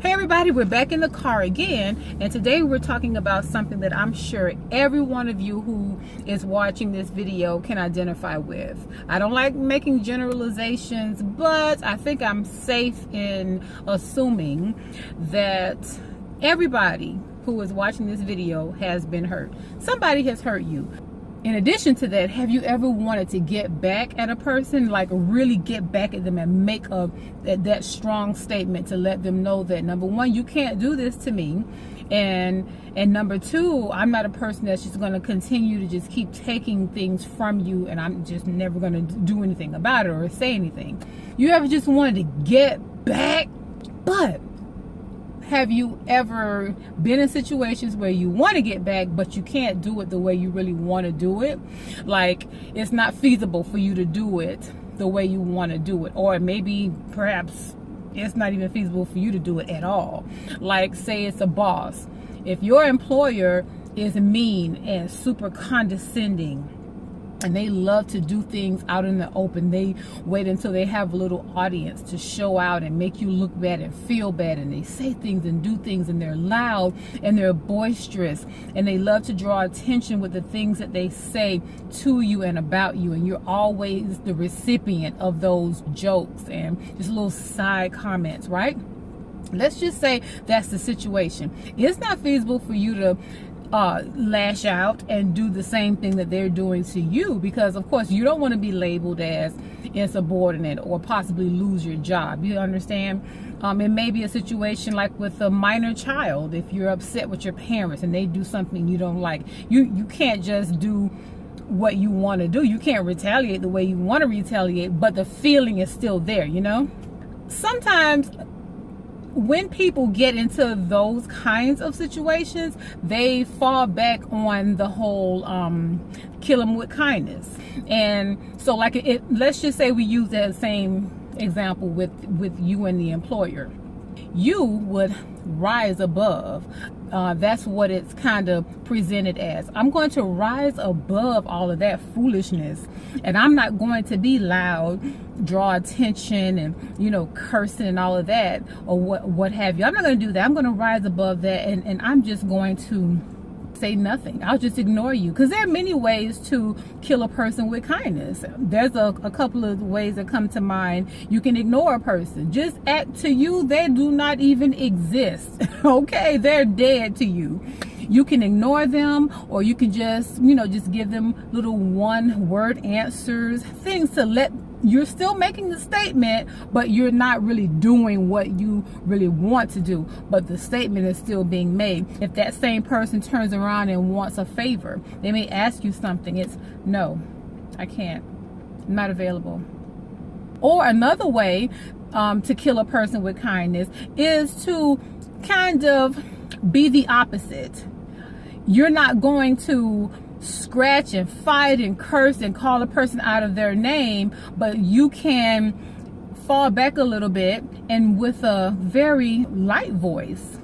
Hey everybody, we're back in the car again, and today we're talking about something that I'm sure every one of you who is watching this video can identify with. I don't like making generalizations, but I think I'm safe in assuming that everybody who is watching this video has been hurt. Somebody has hurt you. In addition to that, have you ever wanted to get back at a person, like really get back at them and make that strong statement to let them know that, number one, you can't do this to me, and number two, I'm not a person that's just going to continue to just keep taking things from you, and I'm just never going to do anything about it or say anything. You ever just wanted to get back? But have you ever been in situations where you want to get back, but you can't do it the way you really want to do it? Like, it's not feasible for you to do it the way you want to do it. Or maybe, perhaps, it's not even feasible for you to do it at all. Like, say it's a boss. If your employer is mean and super condescending, and they love to do things out in the open, they wait until they have a little audience to show out and make you look bad and feel bad, and they say things and do things, and they're loud and they're boisterous, and they love to draw attention with the things that they say to you and about you, and you're always the recipient of those jokes and just little side comments, right? Let's just say that's the situation. It's not feasible for you to lash out and do the same thing that they're doing to you, because of course you don't want to be labeled as insubordinate or possibly lose your job. You understand? It may be a situation like with a minor child. If you're upset with your parents and they do something you don't like, you can't just do what you want to do. You can't retaliate the way you want to retaliate, but the feeling is still there, you know? Sometimes when people get into those kinds of situations, they fall back on the whole kill them with kindness. And so, like, let's just say we use that same example with you and the employer. You would rise above. That's what it's kind of presented as. I'm going to rise above all of that foolishness, and I'm not going to be loud, draw attention, and, you know, cursing and all of that, or what have you. I'm not going to do that. I'm going to rise above that, and I'm just going to say nothing. I'll just ignore you, because there are many ways to kill a person with kindness. There's a couple of ways that come to mind. You can ignore a person. Just act to you, they do not even exist. Okay, they're dead to you. You can ignore them, or you can just, you know, just give them little one-word answers, things to let you're still making the statement, but you're not really doing what you really want to do, but the statement is still being made. If that same person turns around and wants a favor, they may ask you something. It's, no, I can't, I'm not available. Or another way to kill a person with kindness is to kind of be the opposite. You're not going to scratch and fight and curse and call a person out of their name, but you can fall back a little bit, and with a very light voice,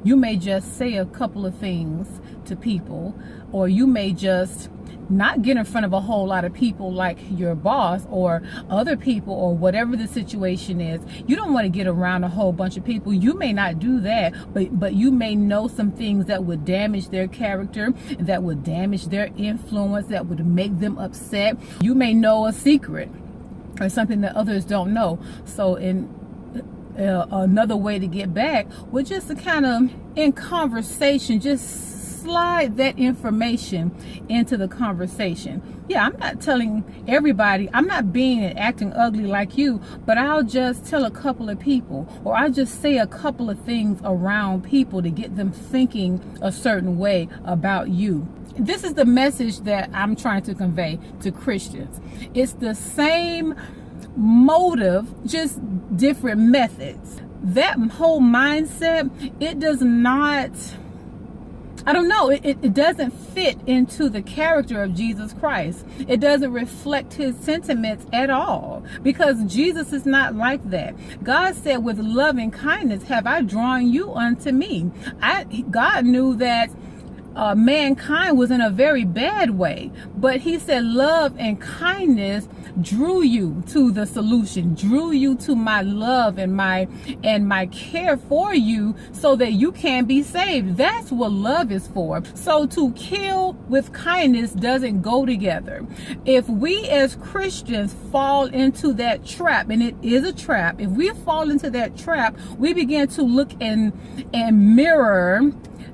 you may just say a couple of things to people, or you may just not get in front of a whole lot of people like your boss or other people, or whatever the situation is. You don't want to get around a whole bunch of people. You may not do that, but you may know some things that would damage their character, that would damage their influence, that would make them upset. You may know a secret or something that others don't know. So another way to get back would just to kind of, in conversation, just slide that information into the conversation. Yeah, I'm not telling everybody, I'm not being and acting ugly like you, but I'll just tell a couple of people, or I'll just say a couple of things around people to get them thinking a certain way about you. This is the message that I'm trying to convey to Christians. It's the same motive, just different methods. That whole mindset, it does not, I don't know, it doesn't fit into the character of Jesus Christ. It doesn't reflect his sentiments at all, because Jesus is not like that. God said, with loving kindness have I drawn you unto me. God knew that mankind was in a very bad way, but he said love and kindness drew you to the solution, drew you to my love and my care for you, so that you can be saved. That's what love is for. So to kill with kindness doesn't go together. If we as Christians fall into that trap, and it is a trap, if we fall into that trap, we begin to look and mirror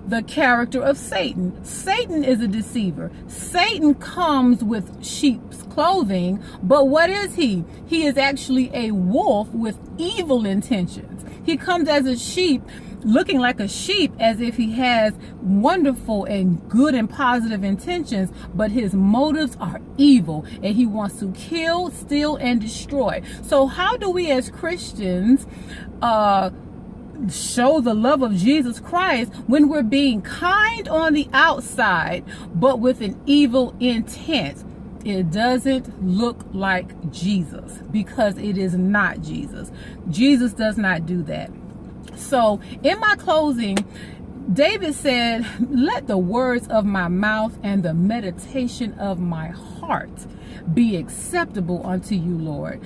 the character of Satan. Satan is a deceiver. Satan comes with sheep's clothing, but what is he? He is actually a wolf with evil intentions. He comes as a sheep, looking like a sheep, as if he has wonderful and good and positive intentions, but his motives are evil, and he wants to kill, steal, and destroy. So how do we as Christians show the love of Jesus Christ when we're being kind on the outside, but with an evil intent? It doesn't look like Jesus, because it is not Jesus. Jesus does not do that. So in my closing, David said, let the words of my mouth and the meditation of my heart be acceptable unto you, Lord.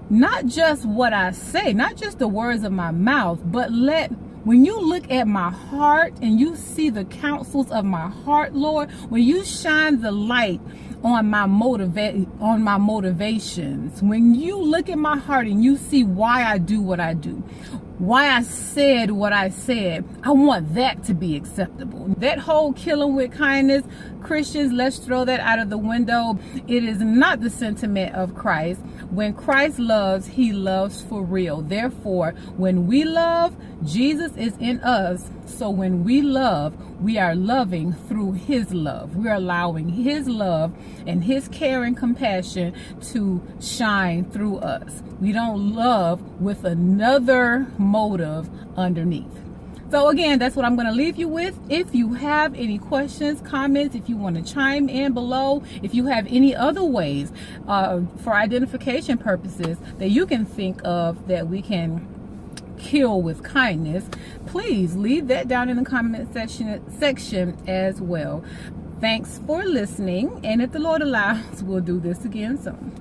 Not just what I say, not just the words of my mouth, but when you look at my heart and you see the counsels of my heart, Lord, when you shine the light on my motivations, when you look at my heart and you see why I do what I do, why I said what I said, I want that to be acceptable. That whole killing with kindness, Christians, let's throw that out of the window. It is not the sentiment of Christ. When Christ loves, he loves for real. Therefore, when we love, Jesus is in us. So when we love, we are loving through his love. We're allowing his love and his care and compassion to shine through us. We don't love with another motive underneath. So again, that's what I'm going to leave you with. If you have any questions, comments, if you want to chime in below, if you have any other ways for identification purposes that you can think of that we can kill with kindness, please leave that down in the comment section as well. Thanks for listening, and if the Lord allows, we'll do this again soon.